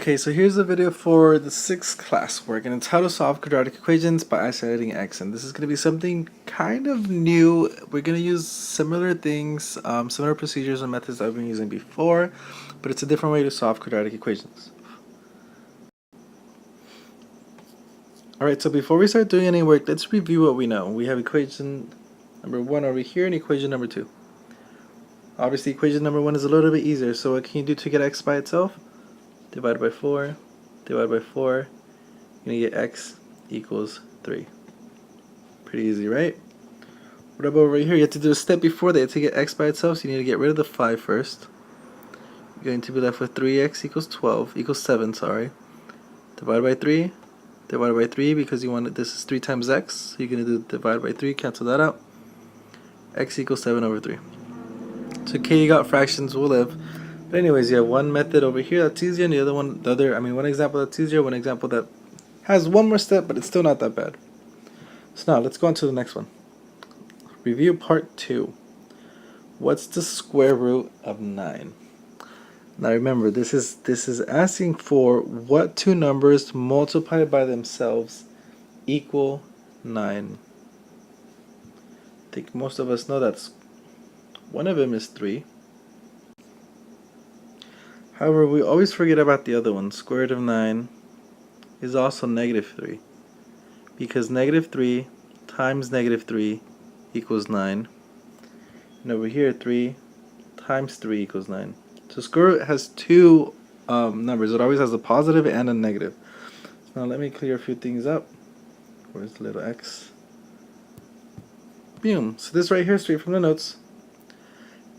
Okay, so here's a video for the 6th class work, and it's how to solve quadratic equations by isolating x. And this is going to be something kind of new. We're going to use similar things, similar procedures and methods I've been using before, but it's a different way to solve quadratic equations. Alright, so before we start doing any work, let's review what we know. We have equation number 1 over here and equation number 2. Obviously, equation number 1 is a little bit easier, so what can you do to get x by itself? Divided by 4, divided by 4, you're going to get x equals 3. Pretty easy, right? What about over here? You have to do a step before that. You have to get x by itself, so you need to get rid of the 5 first. You're going to be left with 3x equals 7, sorry. Divided by 3, divided by 3, because you want it, this is 3 times x, so you're going to do divide by 3, cancel that out. X equals 7 over 3. It's okay, you got fractions, will live. But anyways, you have one method over here that's easier, and the other one, one example that's easier, one example that has one more step, but it's still not that bad. So now, let's go on to the next one. Review part 2. What's the square root of 9? Now remember, this is asking for what two numbers multiplied by themselves equal 9. I think most of us know that one of them is 3. However, we always forget about the other one. Square root of 9 is also negative 3. Because negative 3 times negative 3 equals 9. And over here, 3 times 3 equals 9. So square root has two numbers. It always has a positive and a negative. Now let me clear a few things up. Where's the little x? Boom. So this right here, straight from the notes.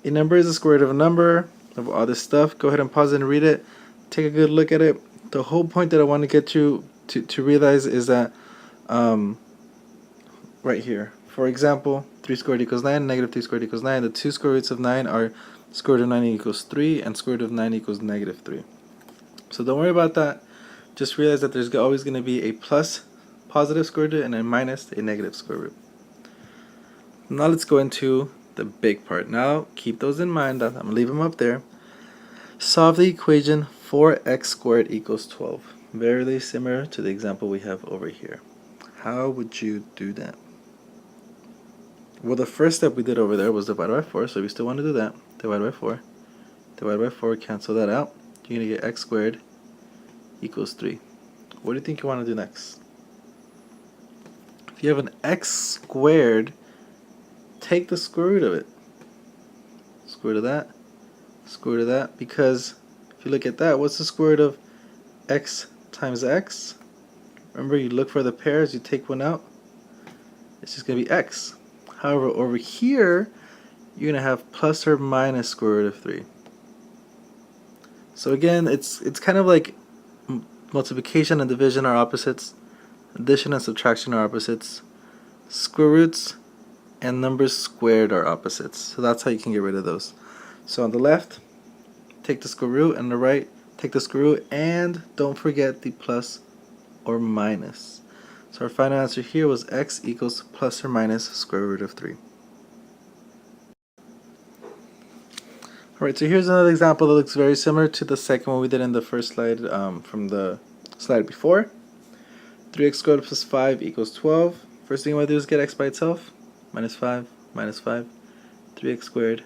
A number is the square root of a number. Of all this stuff, go ahead and pause it and read it. Take a good look at it. The whole point that I want to get you to realize is that right here, for example, 3 squared equals 9, negative 3 squared equals 9. The two square roots of 9 are square root of 9 equals 3 and square root of 9 equals negative 3. So don't worry about that. Just realize that there's always going to be a plus positive square root and a minus a negative square root. Now let's go into the big part. Now keep those in mind. I'm going to leave them up there. Solve the equation 4x squared equals 12. Very similar to the example we have over here. How would you do that? Well, the first step we did over there was divide by 4, so we still want to do that. Divide by 4. Divide by 4, cancel that out. You're going to get x squared equals 3. What do you think you want to do next? If you have an x squared, take the square root of it. Square root of that. Square root of that. Because if you look at that, what's the square root of x times x? Remember, you look for the pairs, you take one out. It's just going to be x. However, over here, you're going to have plus or minus square root of 3. So again, it's kind of like multiplication and division are opposites. Addition and subtraction are opposites. Square roots and numbers squared are opposites. So that's how you can get rid of those. So on the left, take the square root, and on the right, take the square root, and don't forget the plus or minus. So our final answer here was x equals plus or minus square root of 3. Alright, so here's another example that looks very similar to the second one we did in the first slide from the slide before. 3x squared plus 5 equals 12. First thing you want to do is get x by itself. Minus 5, 3x squared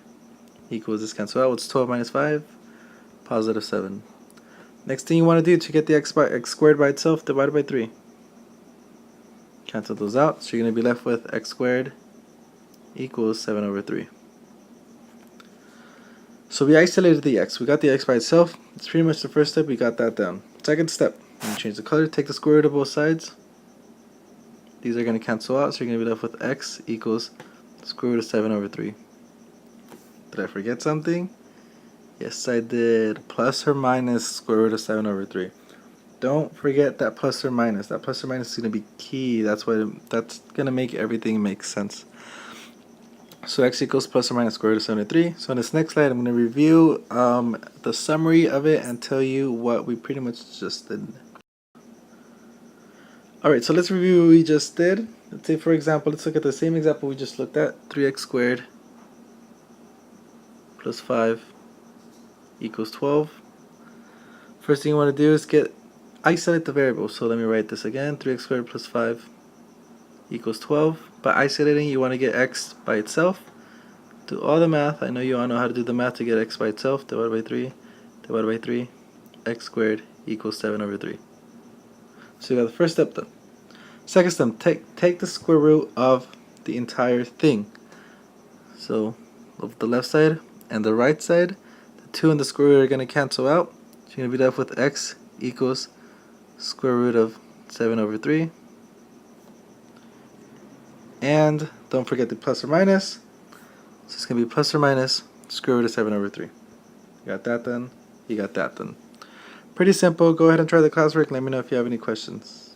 equals, this cancel out. What's 12 minus 5? Positive 7. Next thing you want to do to get the x squared by itself, divided by 3. Cancel those out, so you're going to be left with x squared equals 7 over 3. So we isolated the x. We got the x by itself. It's pretty much the first step. We got that down. Second step, you change the color, take the square root of both sides. These are going to cancel out, so you're going to be left with x equals square root of 7 over 3. Did I forget something? Yes, I did. Plus or minus square root of 7 over 3. Don't forget that plus or minus. That plus or minus is going to be key. That's going to make everything make sense. So x equals plus or minus square root of 7 over 3. So in this next slide, I'm going to review the summary of it and tell you what we pretty much just did. Alright, so let's review what we just did. Let's say, for example, let's look at the same example we just looked at. 3x squared plus 5 equals 12. First thing you want to do is isolate the variable. So let me write this again. 3x squared plus 5 equals 12. By isolating, you want to get x by itself. Do all the math. I know you all know how to do the math to get x by itself. Divided by 3, divided by 3, x squared equals 7 over 3. So you got the first step done. Second step, take the square root of the entire thing. So of the left side and the right side, the 2 and the square root are going to cancel out. So you're going to be left with x equals square root of 7 over 3. And don't forget the plus or minus. So it's going to be plus or minus square root of 7 over 3. You got that done. You got that done. Pretty simple. Go ahead and try the classwork. Let me know if you have any questions.